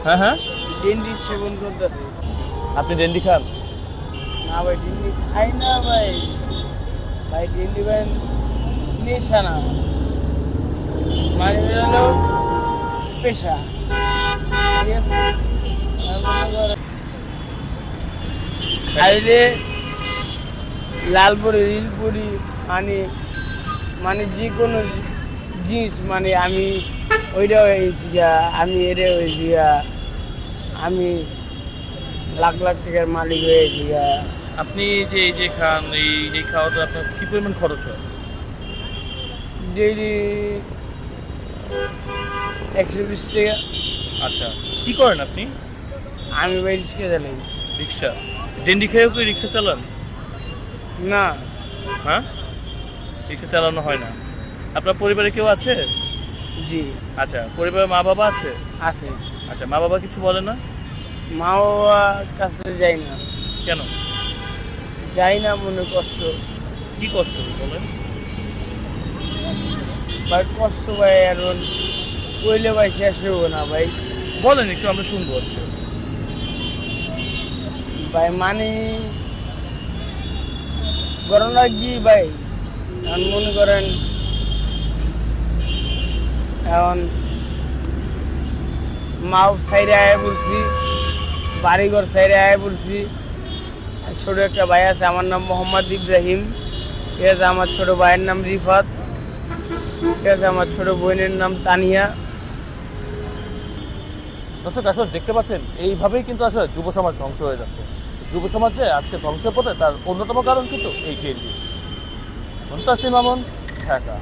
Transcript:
হ্যাঁ হ্যাঁ, ডেন্ডি সেবন করতেছে। আপনি ডেন্ডি খান? না ভাই, ডেন্ডি খাই না ভাই। ভাই ডেন্ডি ভাই নেশা না, মানে হলো পেশা। ঠিক আছে, খাইলে লাল পরি রিল পরি, মানে মানে যে কোনো জিনিস, মানে আমি ওইটা হয়েছি গা, আমি এটা হয়েছি গা, আমি লাখ লাখ টাকার মালিক হয়েছি গা। আপনি যে এই যে খান, এই খাওয়াটা আপনার কি পরিমাণ খরচ হয়? ডেইলি 120 টাকা। আচ্ছা, কি করেন আপনি? আমি ভাই রিক্সা চালাই। রিক্সা? ডেন্ডি খেয়েও কি রিক্সা চালান? না। হ্যাঁ, রিক্সা চালানো হয় না। আপনার পরিবারে কেউ আছে? জি আচ্ছা, পরিবারে মা বাবা আছে? আছে। আচ্ছা, মা বাবা কিছু বলে না? মা বাবা কাছে যাই না। কেন? যাই না, মনে কষ্ট। কি কষ্ট বলেন? ভাই কষ্ট ভাই, এখন কইলে ভাই শেষ হবো না ভাই। বলেন একটু, আমরা শুনবো আজকে। ভাই মানে ঘটনা কি ভাই, এখন মনে করেন এখন মাও সাইডে আয়া বলছি, বাড়িঘর সাইডে আয়া বলছি। ছোট একটা ভাই আছে, আমার নাম মোহাম্মদ ইব্রাহিম। ঠিক আছে, আমার ছোট ভাইয়ের নাম রিফাত। ঠিক আছে, আমার ছোট বোনের নাম তানিয়া। দর্শক, আসলে দেখতে পাচ্ছেন এইভাবেই কিন্তু আসলে যুব সমাজ ধ্বংস হয়ে যাচ্ছে। যুব সমাজে আজকে ধ্বংসের পথে তার অন্যতম কারণ কিন্তু এই ডেন্ডি। মুনতাসিম মামুন, ঢাকা।